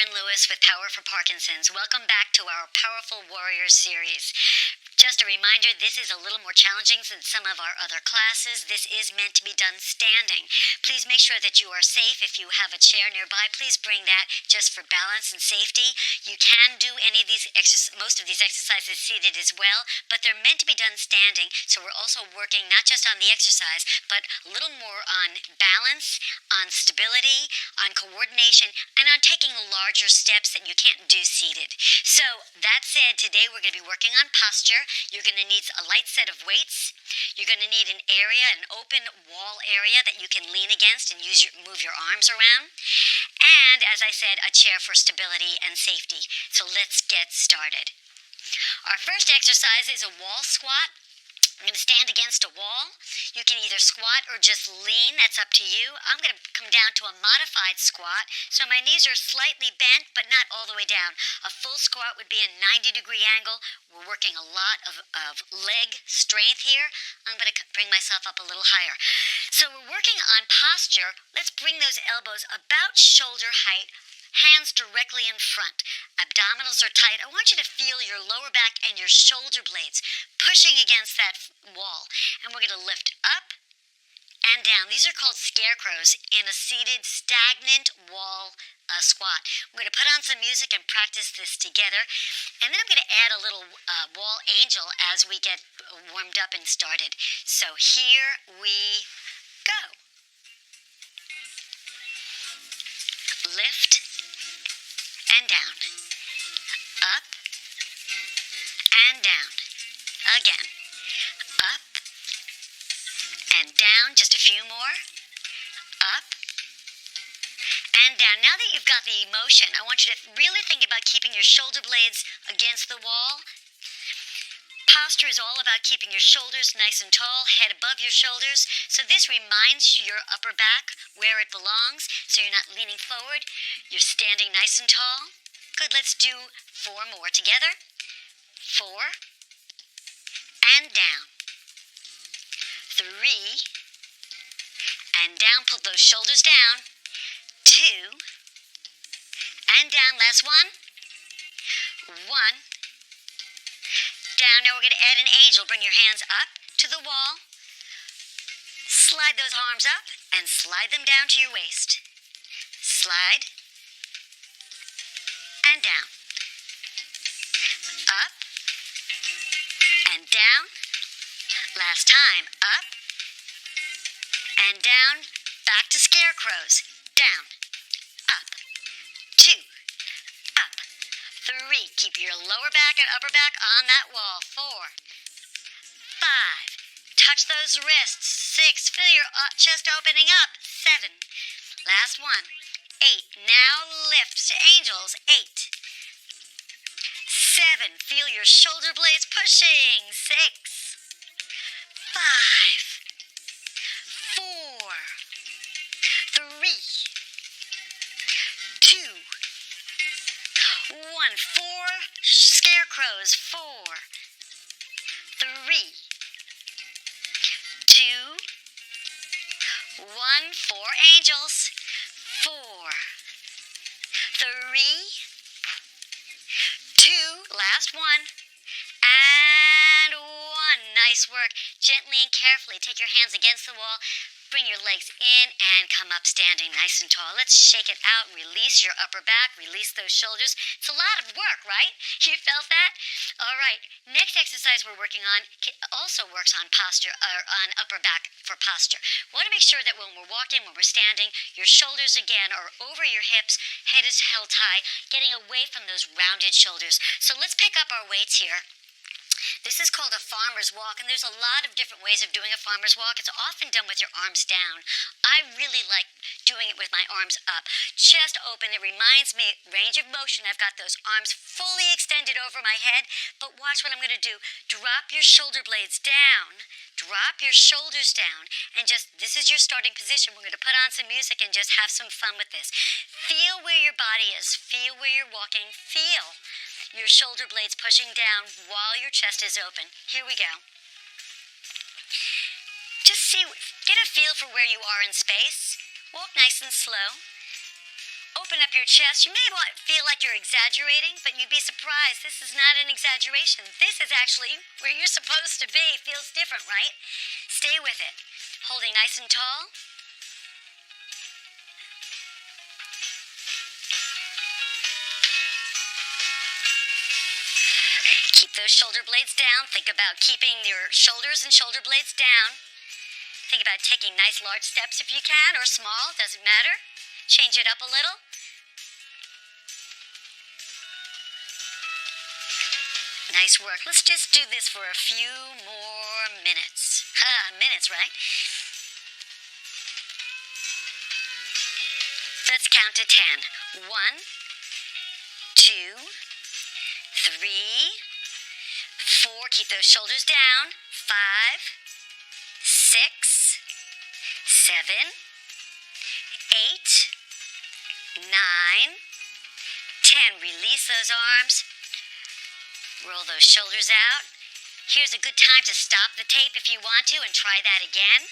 Lauren Lewis with Power for Parkinson's. Welcome back to our Powerful Warriors series. Just a reminder, this is a little more challenging than some of our other classes. This is meant to be done standing. Please make sure that you are safe. If you have a chair nearby, please bring that just for balance and safety. You can do most of these exercises seated as well, but they're meant to be done standing. So we're also working not just on the exercise, but a little more on balance, on stability, on coordination, and on taking larger steps that you can't do seated. So that said, today we're going to be working on posture. You're going to need a light set of weights. You're going to need an open wall area that you can lean against and move your arms around. And as I said, a chair for stability and safety. So let's get started. Our first exercise is a wall squat. I'm going to stand against a wall. You can either squat or just lean. That's up to you. I'm going to come down to a modified squat. So my knees are slightly bent, but not all the way down. A full squat would be a 90-degree angle. We're working a lot of leg strength here. I'm going to bring myself up a little higher. So we're working on posture. Let's bring those elbows about shoulder height. Hands directly in front. Abdominals are tight. I want you to feel your lower back and your shoulder blades pushing against that wall. And we're going to lift up and down. These are called scarecrows in a seated, stagnant wall squat. We're going to put on some music and practice this together. And then I'm going to add a little wall angel as we get warmed up and started. So here we go. Lift and down, up and down, again, up and down, just a few more, up and down. Now that you've got the motion, I want you to really think about keeping your shoulder blades against the wall. Posture is all about keeping your shoulders nice and tall, head above your shoulders. So this reminds your upper back where it belongs, so you're not leaning forward. You're standing nice and tall. Good, let's do 4 more together. 4, and down. 3, and down, pull those shoulders down. 2, and down, last one. 1, down. Now we're going to add an angel. Bring your hands up to the wall. Slide those arms up and slide them down to your waist. Slide and down. Up and down. Last time. Up and down. Back to scarecrows. Down. Up. 2. Up. 3. Keep your lower back and upper back on that wall. 4. 5. Touch those wrists. 6. Feel your chest opening up. 7. Last one. 8. Now lift to angels. 8. 7. Feel your shoulder blades pushing. 6. 5. 4. 3. 2. 1. 4 scarecrows. 4. 3. 2. 1. 4 angels. 4. 3. 2. Last one. And 1. Nice work. Gently and carefully take your hands against the wall. Bring your legs in and come up standing nice and tall. Let's shake it out. Release your upper back. Release those shoulders. It's a lot of work, right? You felt that? All right. Next exercise we're working on also works on posture, or on upper back for posture. We want to make sure that when we're walking, when we're standing, your shoulders again are over your hips, head is held high, getting away from those rounded shoulders. So let's pick up our weights here. This is called a farmer's walk, and there's a lot of different ways of doing a farmer's walk. It's often done with your arms down. I really like doing it with my arms up. Chest open. It reminds me, range of motion. I've got those arms fully extended over my head, but watch what I'm going to do. Drop your shoulder blades down. Drop your shoulders down, and this is your starting position. We're going to put on some music and just have some fun with this. Feel where your body is. Feel where you're walking. Feel your shoulder blades pushing down while your chest is open. Here we go. Just get a feel for where you are in space. Walk nice and slow. open up your chest, you may feel like you're exaggerating, but you'd be surprised. This is not an exaggeration. This is actually where you're supposed to be. Feels different, right? Stay with it. Holding nice and tall. Keep those shoulder blades down. Think about keeping your shoulders and shoulder blades down. Think about taking nice large steps if you can, or small, doesn't matter. Change it up a little. Nice work. Let's just do this for a few more minutes. Minutes, right? Let's count to 10. 1, 2, 3, 4. Keep those shoulders down. 5, 6, 7, 8, 9, 10. Release those arms. Roll those shoulders out. Here's a good time to stop the tape if you want to and try that again.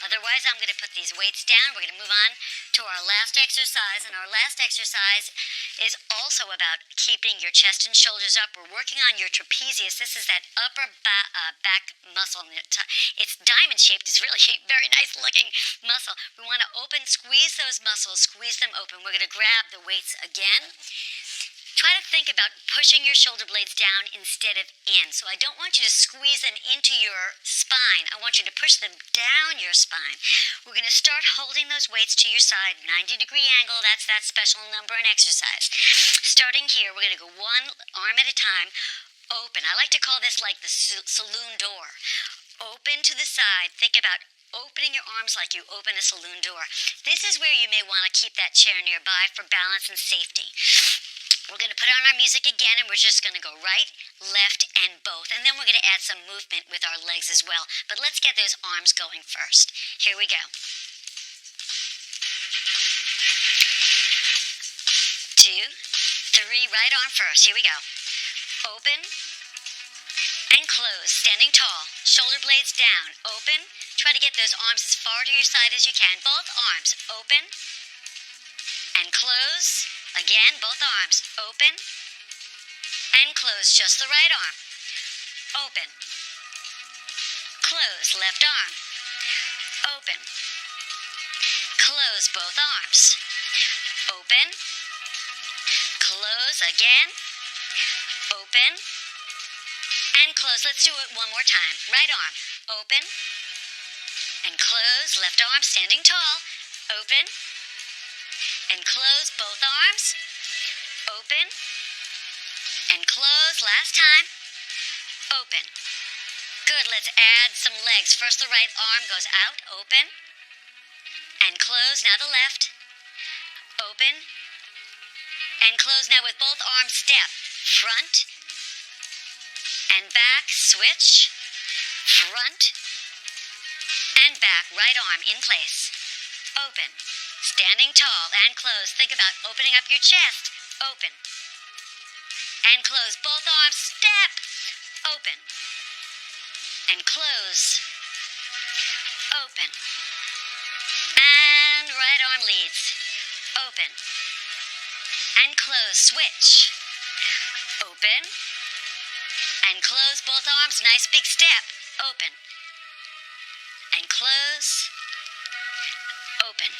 Otherwise, I'm going to put these weights down. We're going to move on to our last exercise. And our last exercise is also about keeping your chest and shoulders up. We're working on your trapezius. This is that upper back muscle. It's diamond shaped. It's really very nice looking muscle. We want to squeeze those muscles, squeeze them open. We're going to grab the weights again. Try to think about pushing your shoulder blades down instead of in. So I don't want you to squeeze them into your spine. I want you to push them down your spine. We're going to start holding those weights to your side, 90-degree angle. That's that special number in exercise. Starting here, we're going to go one arm at a time. Open. I like to call this like the saloon door. Open to the side. Think about opening your arms like you open a saloon door. This is where you may want to keep that chair nearby for balance and safety. We're going to put on our music again, and we're just going to go right, left, and both. And then we're going to add some movement with our legs as well. But let's get those arms going first. Here we go. 2, 3, right arm first. Here we go. Open and close, standing tall. Shoulder blades down. Open. Try to get those arms as far to your side as you can. Both arms open and close. Again, both arms open and close. Just the right arm. Open. Close. Left arm. Open. Close both arms. Open. Close again. Open. And close. Let's do it one more time. Right arm. Open. And close. Left arm standing tall. Open. And close both arms. Open. And close. Last time. Open. Good. Let's add some legs. First the right arm goes out. Open. And close. Now the left. Open. And close. Now with both arms step. Front. And back. Switch. Front. And back. Right arm in place. Open. Standing tall and close. Think about opening up your chest. Open. And close. Both arms. Step. Open. And close. Open. And right arm leads. Open. And close. Switch. Open. And close both arms. Nice big step. Open. And close. Open.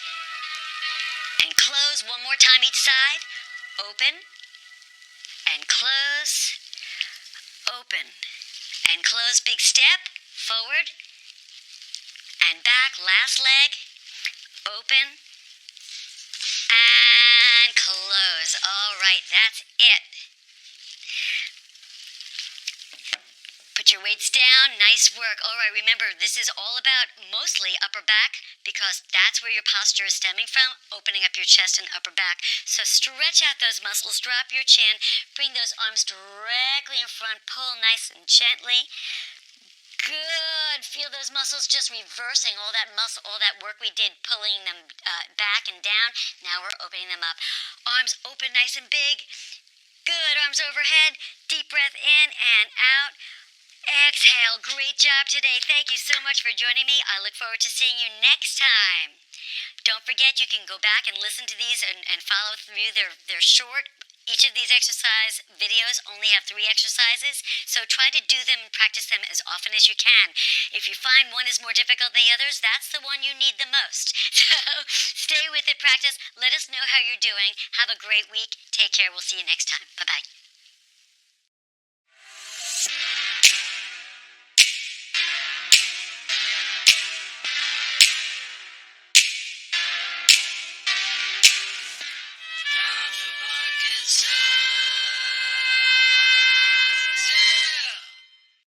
And close one more time each side. Open. And close. Open. And close. Big step. Forward. And back. Last leg. Open. And close. All right, that's it. Put your weights down. Nice work. All right, remember, this is all about mostly upper back because that's where your posture is stemming from, opening up your chest and upper back. So stretch out those muscles, drop your chin, bring those arms directly in front, pull nice and gently. Good. Feel those muscles just reversing all that muscle, all that work we did, pulling them back and down. Now we're opening them up. Arms open nice and big. Good. Arms overhead. Deep breath in and out. Exhale. Great job today. Thank you so much for joining me. I look forward to seeing you next time. Don't forget, you can go back and listen to these and follow through. They're short. Each of these exercise videos only have 3 exercises, so try to do them and practice them as often as you can. If you find one is more difficult than the others, that's the one you need the most. So stay with it, practice. Let us know how you're doing. Have a great week. Take care. We'll see you next time. Bye-bye.